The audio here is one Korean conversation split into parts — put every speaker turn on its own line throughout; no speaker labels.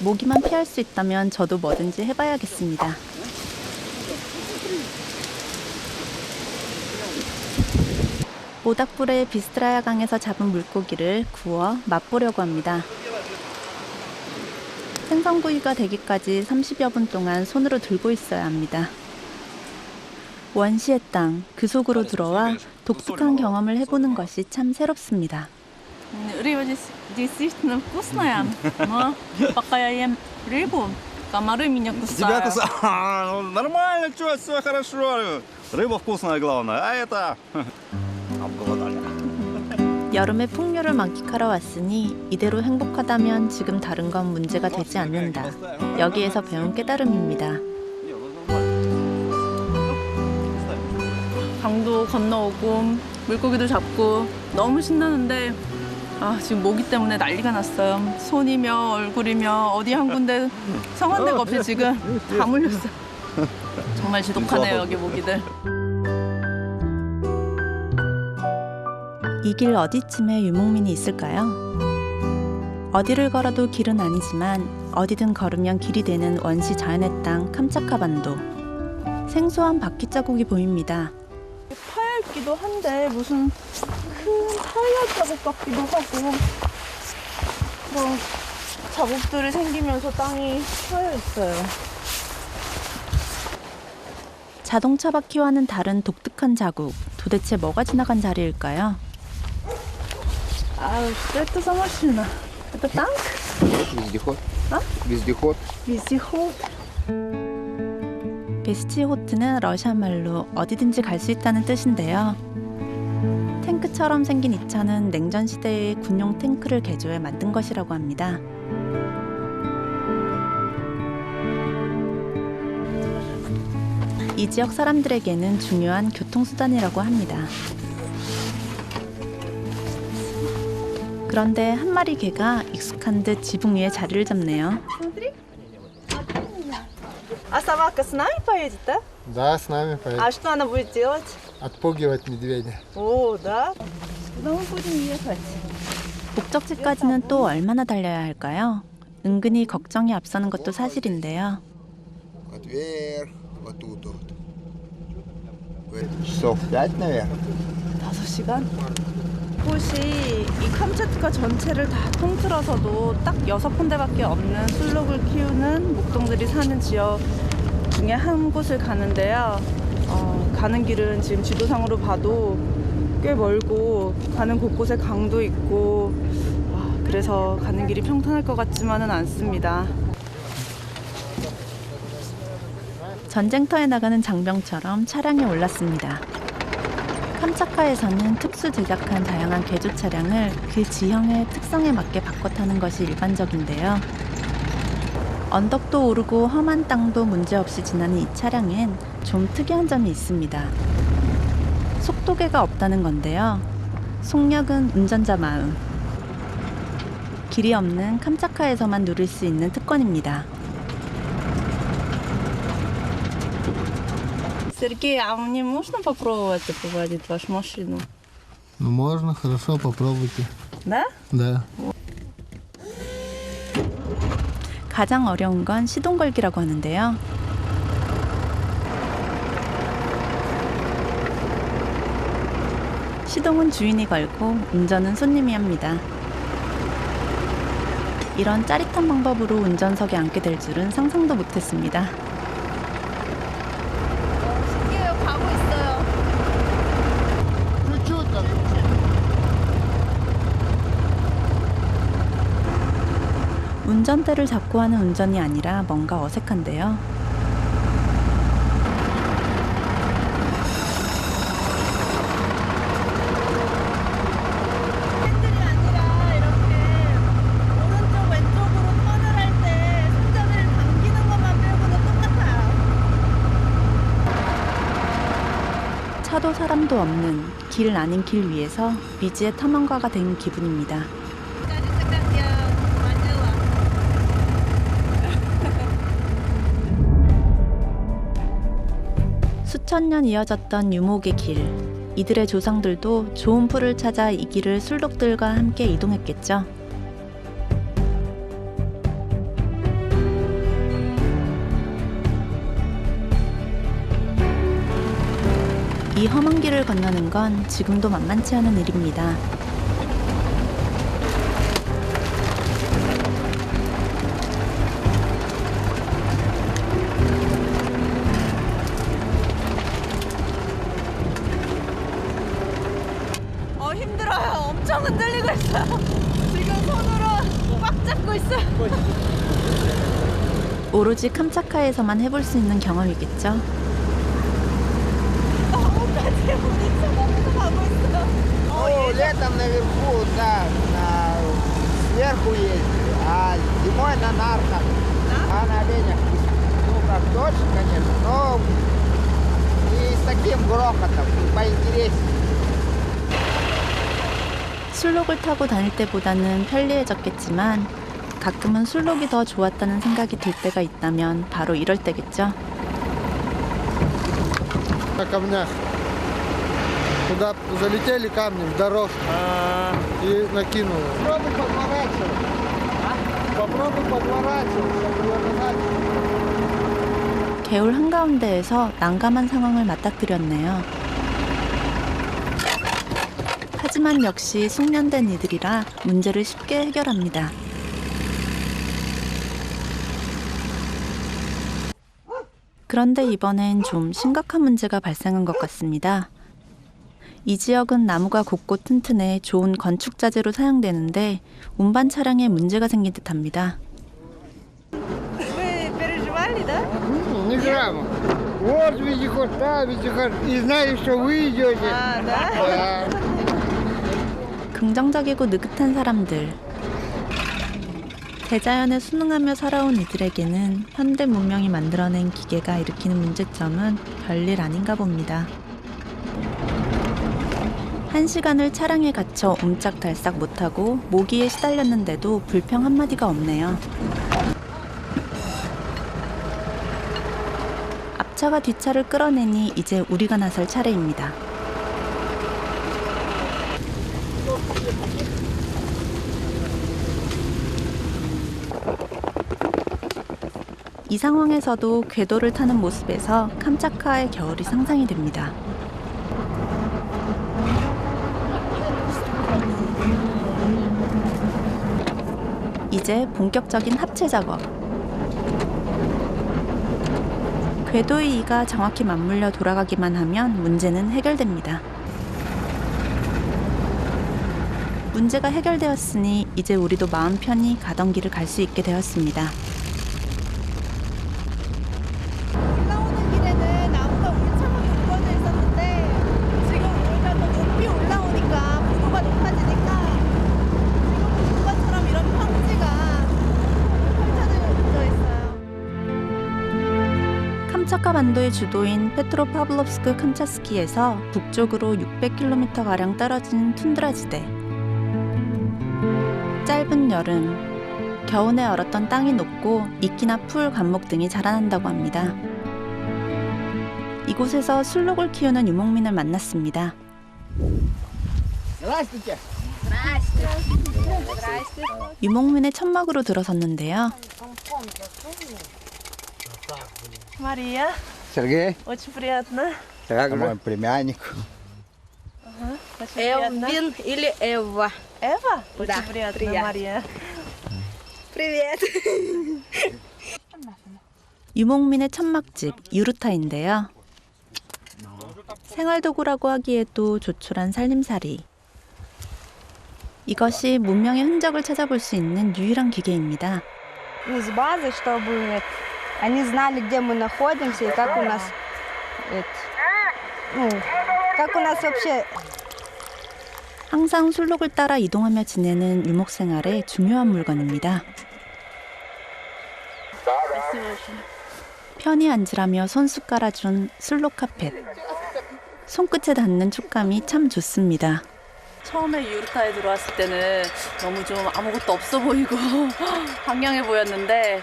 모기만 피할 수 있다면 저도 뭐든지 해봐야겠습니다. 모닥불에 비스트라야 강에서 잡은 물고기를 구워 맛보려고 합니다. 생선구이가 되기까지 30여 분 동안 손으로 들고 있어야 합니다. 원시의 땅, 그 속으로 들어와 독특한 경험을 해보는 것이 참 새롭습니다.
Рыба действительно вкусная, но пока я ем рыбу, комары меня
Тебя
кусают.
Нормально, что, все хорошо. Рыба вкусная главное, а это... обголодали.
여름에 풍류를 만끽하러 왔으니 이대로 행복하다면 지금 다른 건 문제가 되지 않는다. 여기에서 배운 깨달음입니다.
강도 건너오고 물고기도 잡고 너무 신나는데 지금 모기 때문에 난리가 났어요. 손이며 얼굴이며 어디 한 군데 성한 데가 없이 지금 다 물렸어요. 정말 지독하네요, 여기 모기들.
이 길 어디쯤에 유목민이 있을까요? 어디를 걸어도 길은 아니지만 어디든 걸으면 길이 되는 원시 자연의 땅 캄차카반도. 생소한 바퀴 자국이 보입니다.
파였기도 한데 무슨 큰 타이어 자국 같기도 하고 그런 자국들이 생기면서 땅이 파여 있어요.
자동차 바퀴와는 다른 독특한 자국. 도대체 뭐가 지나간 자리일까요?
Что это за машина? Это танк?
Вездеход.
А?
Вездеход.
Вездеход.
베스치호트는 러시아 말로 어디든지 갈 수 있다는 뜻인데요. 탱크처럼 생긴 이 차는 냉전 시대의 군용 탱크를 개조해 만든 것이라고 합니다. 이 지역 사람들에게는 중요한 교통수단이라고 합니다. 그런데 한 마리 개가 익숙한 듯 지붕 위에 자리를 잡네요.
А собака с нами поедет, да?
Да, с нами поедем.
А что она будет делать?
Отпугивать медведя.
О, да? Куда мы будем ехать?
목적지까지는 또 얼마나 달려야 할까요? 은근히 걱정이 앞서는 것도 사실인데요.
Вот вверх, вот тут вот. Часов 5, наверное.
5시간? 이곳이 이 캄차트카 전체를 다 통틀어서도 딱 6군데밖에 없는 술록을 키우는 목동들이 사는 지역 중에 한 곳을 가는데요. 가는 길은 지금 지도상으로 봐도 꽤 멀고 가는 곳곳에 강도 있고 그래서 가는 길이 평탄할 것 같지만은 않습니다.
전쟁터에 나가는 장병처럼 차량에 올랐습니다. 캄차카에서는 특수 제작한 다양한 개조 차량을 그 지형의 특성에 맞게 바꿔 타는 것이 일반적인데요. 언덕도 오르고 험한 땅도 문제없이 지나는 이 차량엔 좀 특이한 점이 있습니다. 속도계가 없다는 건데요. 속력은 운전자 마음. 길이 없는 캄차카에서만 누릴 수 있는 특권입니다.
Сергей, а мне можно попробовать поводить вашу машину?
Ну, можно, хорошо, попробуйте.
Да?
Да.
가장 어려운 건 시동 걸기라고 하는데요. 시동은 주인이 걸고 운전은 손님이 합니다. 이런 짜릿한 방법으로 운전석에 앉게 될 줄은 상상도 못했습니다.
신기해요. 가고 있어요.
Чуть-чуть там.
운전대를 잡고 하는 운전이 아니라 뭔가 어색한데요.
핸들이 아니라 이렇게 오른쪽 왼쪽으로 턴을 할 때 손잡이를 당기는 것만 빼고는 똑같아요.
차도 사람도 없는 길 아닌 길 위에서 미지의 탐험가가 된 기분입니다. 수천 년 이어졌던 유목의 길. 이들의 조상들도 좋은 풀을 찾아 이 길을 술록들과 함께 이동했겠죠. 이 험한 길을 건너는 건 지금도 만만치 않은 일입니다.
힘들어요. 엄청 흔들리고 있어요. 지금 손으로 꽉 잡고 있어요.
오로지 캄차카에서만 해볼 수 있는 경험이겠죠.
너무까지 우리 처음부터 가고 있어요.
Ну, летом наверху, да, сверху ездили, а зимой на нарках, а на оленях, ну, как дольше, конечно, но и с таким грохотом, поинтереснее.
술록을 타고 다닐 때보다는 편리해졌겠지만 가끔은 술록이 더 좋았다는 생각이 들 때가 있다면 바로 이럴 때겠죠.
На камнях. Туда залетели камни в дорожку и накинуло. Попробуй подворачивать. Попробуй подворачивать, чтобы ее назад.
개울 한가운데에서 난감한 상황을 맞닥뜨렸네요. 하지만 역시 숙련된 이들이라 문제를 쉽게 해결합니다. 그런데 이번엔 좀 심각한 문제가 발생한 것 같습니다. 이 지역은 나무가 곱고 튼튼해 좋은 건축 자재로 사용되는데 운반 차량에 문제가 생긴 듯합니다.
Вы переживали, да?
Ни грамма. Вот вездеход, там вездеход. И знали, что вы идете.
아, да?
Да.
긍정적이고 느긋한 사람들. 대자연에 순응하며 살아온 이들에게는 현대 문명이 만들어낸 기계가 일으키는 문제점은 별일 아닌가 봅니다. 1시간을 차량에 갇혀 옴짝달싹 못하고 모기에 시달렸는데도 불평 한마디가 없네요. 앞차가 뒷차를 끌어내니 이제 우리가 나설 차례입니다. 이 상황에서도 궤도를 타는 모습에서 캄차카의 겨울이 상상이 됩니다. 이제 본격적인 합체 작업. 궤도의 이가 정확히 맞물려 돌아가기만 하면 문제는 해결됩니다. 문제가 해결되었으니 이제 우리도 마음 편히 가던 길을 갈 수 있게 되었습니다.
올라오는 길에는 나무가 우리 차량이 묶어져 있었는데 지금 우리가 더 높이 올라오니까 부도가 높아지니까 지금 보는 것처럼 이런 평지가 펼쳐져 있어요.
캄차카 반도의 주도인 페트로파블롭스크 캄차스키에서 북쪽으로 600km가량 떨어진 툰드라 지대. 짧은 여름, 겨우내 얼었던 땅이 녹고 이끼나 풀, 감목 등이 자라난다고 합니다. 이곳에서 술록을 키우는 유목민을 만났습니다.
Здравствуйте.
유목민의 천막으로 들어섰는데요.
Мария,
Сергей.
очень приятно.
Это мой племянник.
Очень приятно.
Элвин или Эва?
Эва? Очень
Да,
приятно,
приятно.
Мария.
Привет.
유목민의 천막집 유르타인데요. 생활도구라고 하기에도 조촐한 살림살이. 이것이 문명의 흔적을 찾아볼 수 있는 유일한 기계입니다.
Из базы, чтобы они знали, где мы находимся и как у нас, как у нас вообще.
항상 술록을 따라 이동하며 지내는 유목 생활의 중요한 물건입니다. 편히 앉으라며 손수 깔아준 술록 카펫. 손끝에 닿는 촉감이 참 좋습니다.
처음에 유르타에 들어왔을 때는 너무 좀 아무것도 없어 보이고 황량해 보였는데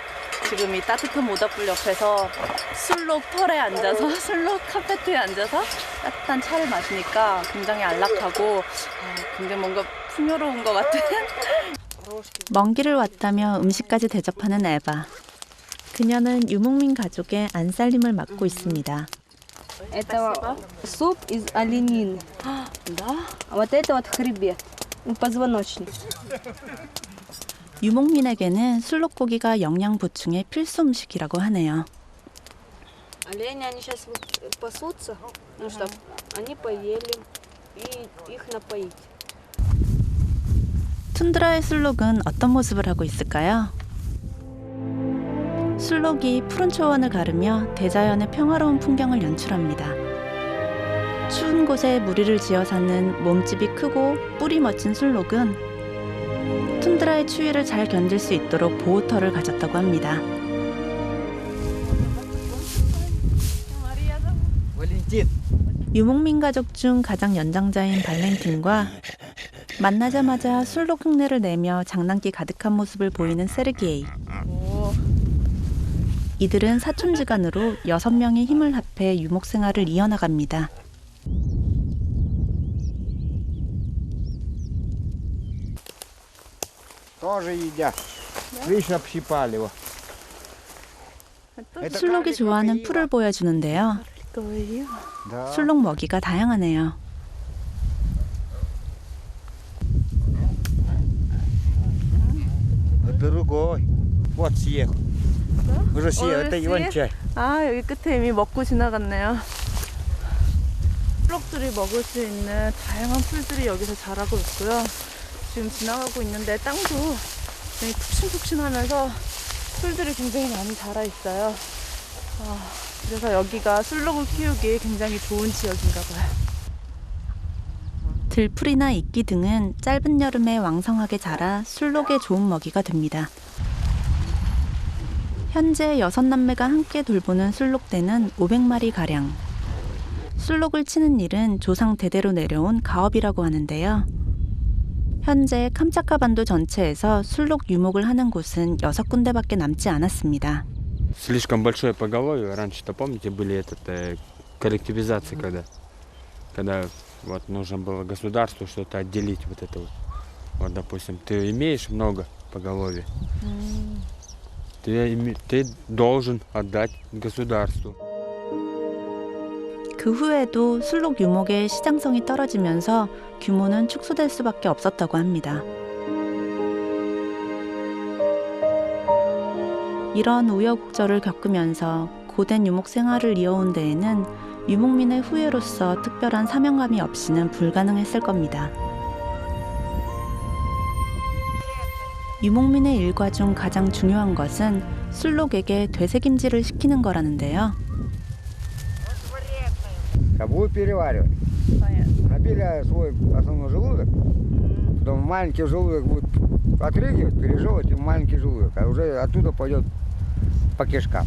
지금 이 따뜻한 모닥불 옆에서 술록 털에 앉아서 술록 카페트에 앉아서 따뜻한 차를 마시니까 굉장히 안락하고 굉장히 뭔가 풍요로운 것 같은.
먼 길을 왔다며 음식까지 대접하는 에바. 그녀는 유목민 가족의 안살림을 맡고 있습니다.
Это суп из оленины. Да? А вот это вот хребет, позвоночник.
유목민에게는 술록고기가 영양 보충의 필수 음식이라고 하네요.
Олени, они сейчас пасутся, ну что, они поели, и их напоить.
툰드라의 술록은 어떤 모습을 하고 있을까요? 술록이 푸른 초원을 가르며 대자연의 평화로운 풍경을 연출합니다. 추운 곳에 무리를 지어 사는 몸집이 크고 뿔이 멋진 술록은 툰드라의 추위를 잘 견딜 수 있도록 보호털을 가졌다고 합니다.
Валентин.
유목민 가족 중 가장 연장자인 발렌틴과 만나자마자 술록 흉내를 내며 장난기 가득한 모습을 보이는 세르게이. 이들은 사촌지간으로 6명이 힘을 합해 유목 생활을 이어나갑니다.
Тоже едят. Видишь, общипали его.
술록이 좋아하는 풀을 보여주는데요.
Да.
술록 먹이가 다양하네요.
Другой. Вот съел. Уже съел. Это его чай.
아, 여기 끝에 이미 먹고 지나갔네요. 풀럭들이 먹을 수 있는 다양한 풀들이 여기서 자라고 있고요. 지금 지나가고 있는데 땅도 굉장히 푹신푹신하면서 풀들이 굉장히 많이 자라 있어요. 그래서 여기가 술록을 키우기 굉장히 좋은 지역인가 봐요.
들풀이나 이끼 등은 짧은 여름에 왕성하게 자라 술록의 좋은 먹이가 됩니다. 현재 6남매가 함께 돌보는 술록대는 500마리가량. 술록을 치는 일은 조상 대대로 내려온 가업이라고 하는데요. 현재 캄차카 반도 전체에서 술록 유목을 하는 곳은 6군데밖에 남지 않았습니다.
Слишком большое поголовье. Раньше-то, помните, были коллективизации, когда вот нужно было государству что-то отделить вот это вот. Вот, допустим, ты имеешь много поголовья, ты должен отдать государству.
그 후에도 술록 유목의 시장성이 떨어지면서 규모는 축소될 수밖에 없었다고 합니다. 이런 우여곡절을 겪으면서 고된 유목 생활을 이어온 데에는 유목민의 후예로서 특별한 사명감이 없이는 불가능했을 겁니다. 유목민의 일과 중 가장 중요한 것은 술록에게 되새김질을 시키는 거라는데요.
Будут переваривать. Набили свой основной желудок, потом маленький желудок будет отрыгивать, пережевывать, и маленький желудок, а уже оттуда пойдет по кишкам.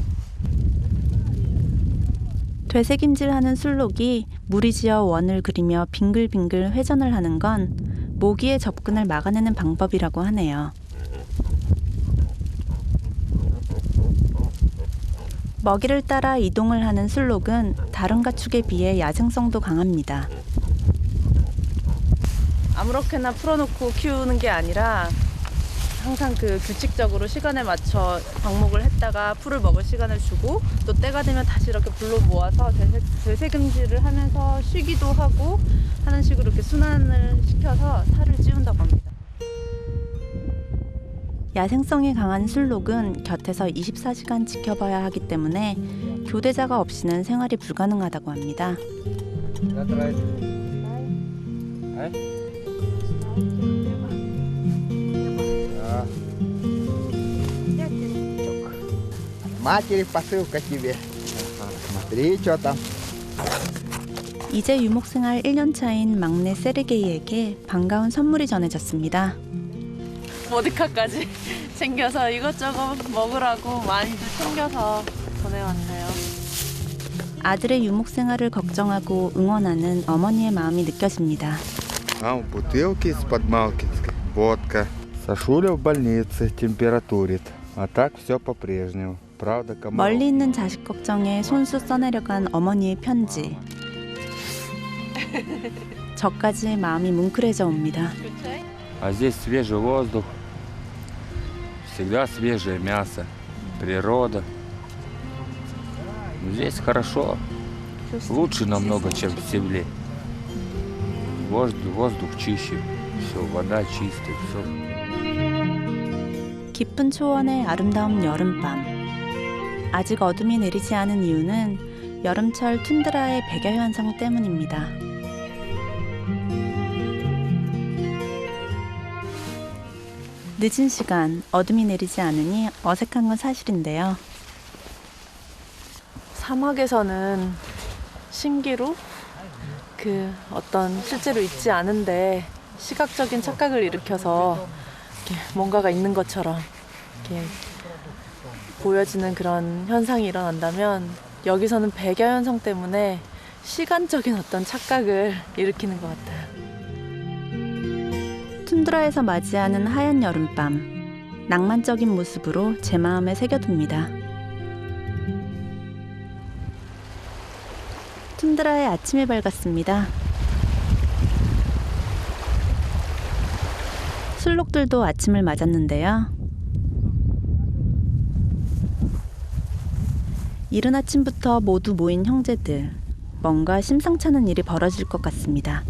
되새김질하는 술록이 무리지어 원을 그리며 빙글빙글 회전을 하는 건 모기의 접근을 막아내는 방법이라고 하네요. 먹이를 따라 이동을 하는 술록은 다른 가축에 비해 야생성도 강합니다.
아무렇게나 풀어놓고 키우는 게 아니라 항상 그 규칙적으로 시간에 맞춰 방목을 했다가 풀을 먹을 시간을 주고 또 때가 되면 다시 이렇게 불러 모아서 되새김질을 하면서 쉬기도 하고 하는 식으로 이렇게 순환을 시켜서 살을 찌운다고 합니다.
야생성이 강한 술록은 곁에서 24시간 지켜봐야 하기 때문에 교대자가 없이는 생활이 불가능하다고 합니다.
Матери посылка тебе. Смотри, что там.
이제 유목생활 1년차인 막내 세르게이에게 반가운 선물이 전해졌습니다.
보드카까지 챙겨서 이것저것 먹으라고 많이들 챙겨서 보내왔네요.
아들의 유목생활을 걱정하고 응원하는 어머니의 마음이 느껴집니다.
Там бутылки из-под Малкинской, водка. Сашуля в больнице, температурит. А так все по-прежнему. Правда, кому?
멀리 있는 자식 걱정에 손수 써내려간 어머니의 편지. 저까지 마음이 뭉클해져 옵니다.
А здесь свежий воздух, всегда свежее мясо, природа. Здесь хорошо. Лучше намного, чем в земле. Воздух чище, все, вода чистая, все.
깊은 초원의 아름다운 여름밤. 아직 어둠이 내리지 않은 이유는 여름철 툰드라의 백야 현상 때문입니다. 늦은 시간 어둠이 내리지 않으니 어색한 건 사실인데요.
사막에서는 신기루 그 어떤 실제로 있지 않은데 시각적인 착각을 일으켜서 이렇게 뭔가가 있는 것처럼 이렇게 보여지는 그런 현상이 일어난다면 여기서는 백야 현상 때문에 시간적인 어떤 착각을 일으키는 것 같아요.
툰드라에서 맞이하는 하얀 여름밤. 낭만적인 모습으로 제 마음에 새겨둡니다. 툰드라의 아침이 밝았습니다. 술록들도 아침을 맞았는데요. 이른 아침부터 모두 모인 형제들. 뭔가 심상찮은 일이 벌어질 것 같습니다.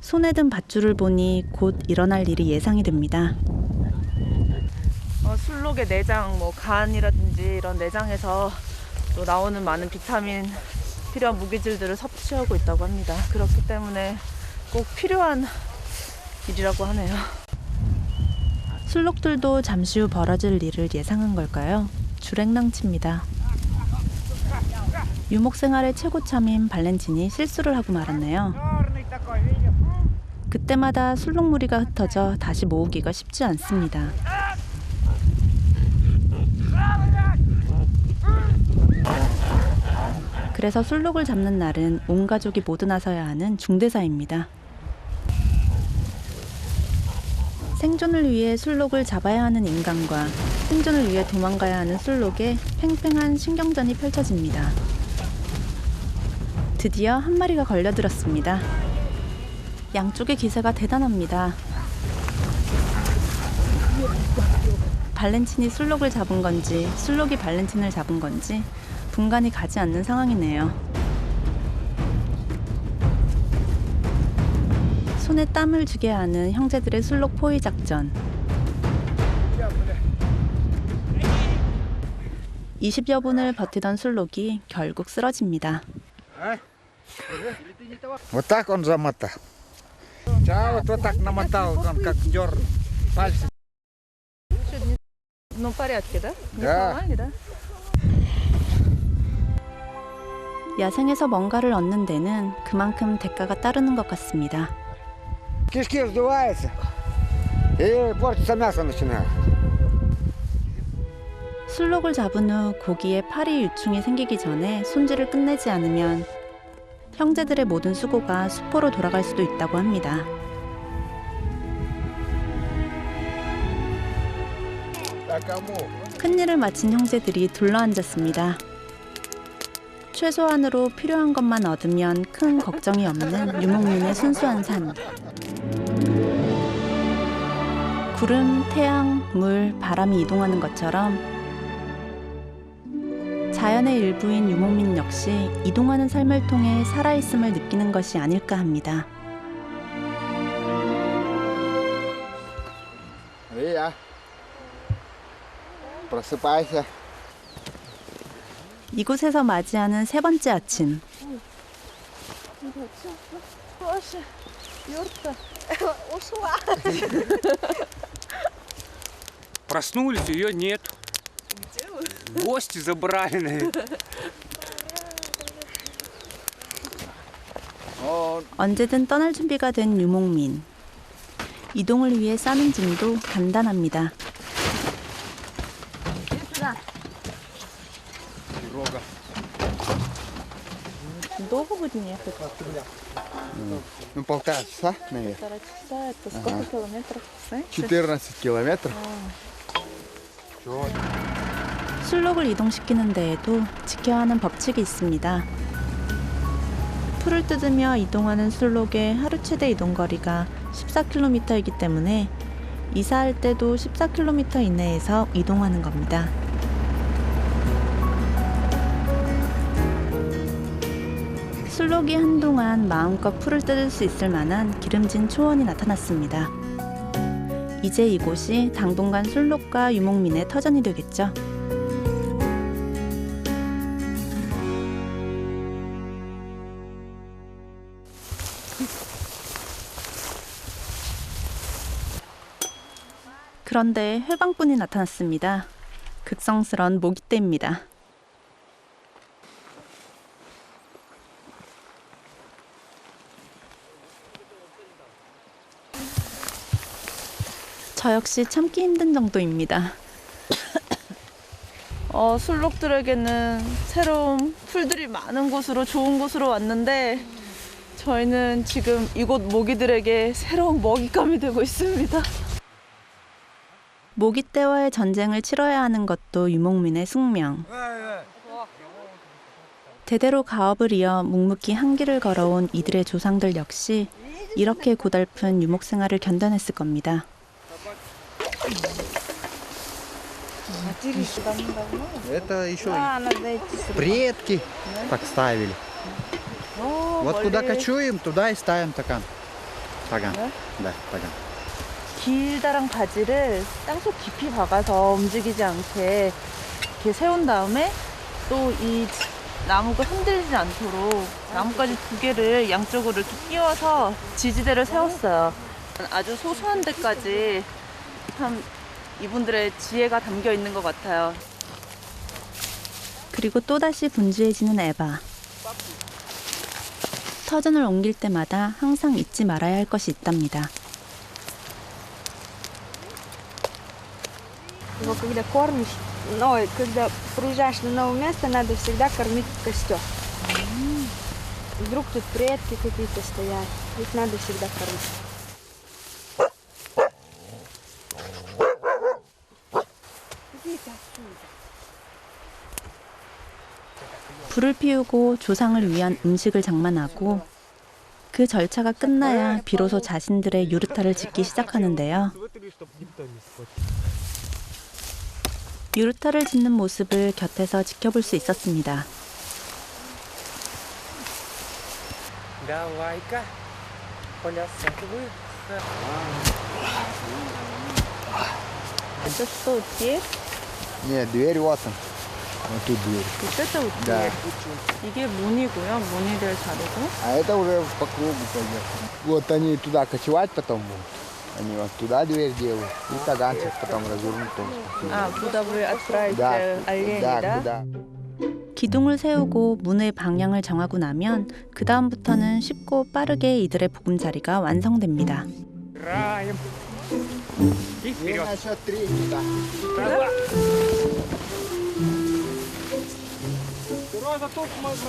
손에 든 밧줄을 보니 곧 일어날 일이 예상이 됩니다.
술록의 내장, 뭐 간이라든지 이런 내장에서 또 나오는 많은 비타민 필요한 무기질들을 섭취하고 있다고 합니다. 그렇기 때문에 꼭 필요한 일이라고 하네요.
술록들도 잠시 후 벌어질 일을 예상한 걸까요? 주랭랑치입니다. 유목 생활의 최고참인 발렌틴이 실수를 하고 말았네요. 그때마다 술록 무리가 흩어져 다시 모으기가 쉽지 않습니다. 그래서 술록을 잡는 날은 온 가족이 모두 나서야 하는 중대사입니다. 생존을 위해 술록을 잡아야 하는 인간과 생존을 위해 도망가야 하는 술록의 팽팽한 신경전이 펼쳐집니다. 드디어 한 마리가 걸려들었습니다. 양쪽의 기세가 대단합니다. 발렌틴이 술록을 잡은 건지 술록이 발렌틴을 잡은 건지 분간이 가지 않는 상황이네요. 손에 땀을 쥐게 하는 형제들의 술록 포위 작전. 20여 분을 버티던 술록이 결국 쓰러집니다.
Вот так он замотал. Вот так намотал, он как дер пальцы.
Ну, в порядке, да?
Да.
Да?
야생에서 뭔가를 얻는 데는 그만큼 대가가 따르는 것 같습니다.
Кишки вздуваются, и портится мясо начинает.
술록을 잡은 후 고기에 파리 유충이 생기기 전에 손질을 끝내지 않으면 형제들의 모든 수고가 수포로 돌아갈 수도 있다고 합니다. 큰일을 마친 형제들이 둘러앉았습니다. 최소한으로 필요한 것만 얻으면 큰 걱정이 없는 유목민의 순수한 삶. 구름, 태양, 물, 바람이 이동하는 것처럼 자연의 일부인 유목민 역시 이동하는 삶을 통해 살아있음을 느끼는 것이 아닐까 합니다.
Ria, просыпайся.
이곳에서 맞이하는 세 번째 아침.
Проснулись, ее нету. Гости забрали, наверное.
언제든 떠날 준비가 된 유목민. 이동을 위해 싸는 짐도 간단합니다.
Долго будем ехать?
Ну, 1,5 часа, наверное.
1,5 часа. Это сколько километров? Знаете?
14 километров.
술록을 이동시키는 데에도 지켜야 하는 법칙이 있습니다. 풀을 뜯으며 이동하는 술록의 하루 최대 이동거리가 14km이기 때문에 이사할 때도 14km 이내에서 이동하는 겁니다. 술록이 한동안 마음껏 풀을 뜯을 수 있을 만한 기름진 초원이 나타났습니다. 이제 이곳이 당분간 술록과 유목민의 터전이 되겠죠. 그런데 해방꾼이 나타났습니다. 극성스런 모기떼입니다. 저 역시 참기 힘든 정도입니다.
술록들에게는 새로운 풀들이 많은 곳으로 좋은 곳으로 왔는데 저희는 지금 이곳 모기들에게 새로운 먹잇감이 되고 있습니다.
모기떼와의 전쟁을 치러야 하는 것도 유목민의 숙명. 대대로 가업을 이어 묵묵히 한 길을 걸어온 이들의 조상들 역시 이렇게 고달픈 유목 생활을 견뎌냈을 겁니다.
Это еще предки так ставили. Вот куда кочуем, туда и ставим таган. Таган. Да, таган.
길다란 가지를 땅속 깊이 박아서 움직이지 않게 이렇게 세운 다음에 또 이 나무가 흔들리지 않도록 나뭇가지 2개를 양쪽으로 이렇게 끼워서 지지대를 세웠어요. 아주 소소한 데까지 참 이분들의 지혜가 담겨 있는 것 같아요.
그리고 또다시 분주해지는 에바. 터전을 옮길 때마다 항상 잊지 말아야 할 것이 있답니다.
Его когда кормишь, ой, когда приезжаешь на новое место, надо всегда кормить костер. Вдруг тут предки какие-то стоят, их надо всегда кормить.
불을 피우고 조상을 위한 음식을 장만하고 그 절차가 끝나야 비로소 자신들의 유르타를 짓기 시작하는데요. 유르타를 짓는 모습을 곁에서 지켜볼 수 있었습니다.
Это что, дверь?
Нет, дверь вот там. Вот тут дверь.
Вот это вот
Да.
дверь. 이게 문이고요. 문이 될 자리고.
А это уже по кругу пойдет. Вот они туда кочевать потом будут. Они вот туда дверь делают. И таганчик потом развернут.
Куда вы отправите
Да,
оленей,
да,
да?
куда.
기둥을 세우고 문의 방향을 정하고 나면 그 다음부터는 쉽고 빠르게 이들의 보금자리가 완성됩니다.
И на счет 3 туда.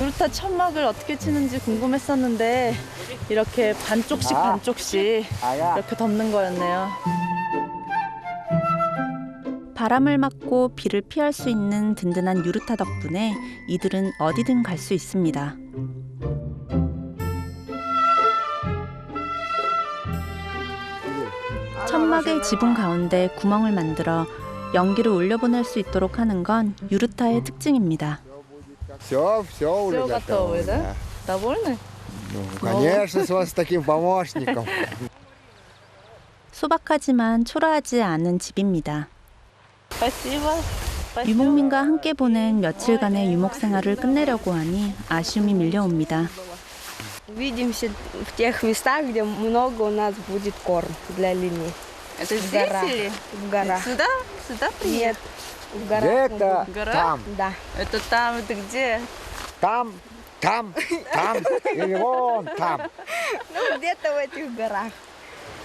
유르타 천막을 어떻게 치는지 궁금했었는데 이렇게 반쪽씩 반쪽씩
아야.
이렇게 덮는 거였네요.
바람을 맞고 비를 피할 수 있는 든든한 유르타 덕분에 이들은 어디든 갈 수 있습니다. 천막의 지붕 가운데 구멍을 만들어 연기를 올려보낼 수 있도록 하는 건 유르타의 특징입니다.
Все уже
Всё
готово.
готово, да? Довольны?
Ну, конечно, с таким помощником.
소박하지만 초라하지 않은 집입니다.
Спасибо.
유목민과 함께 보낸 며칠간의 유목 생활을 끝내려고 하니 아쉬움이 밀려옵니다.
Увидимся в тех местах, где много у нас будет корм для оленей.
Это
В горах. В горах.
Сюда? Сюда
Нет, в горах. мы
Где-то
В горах?
там,
будем. Да.
Это там, это где?
там или вон там.
Ну, где-то в этих горах.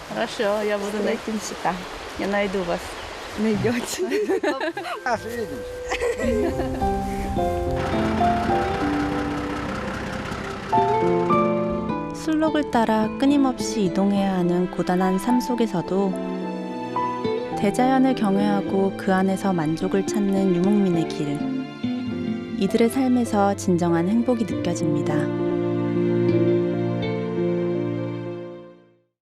Хорошо, я буду найти.
Встретимся там.
Я найду вас.
Найдете.
Нас видишь.
술록을 따라 끊임없이 이동해야 하는 고단한 삶 속에서도 대자연을 경외하고 그 안에서 만족을 찾는 유목민의 길. 이들의 삶에서 진정한 행복이 느껴집니다.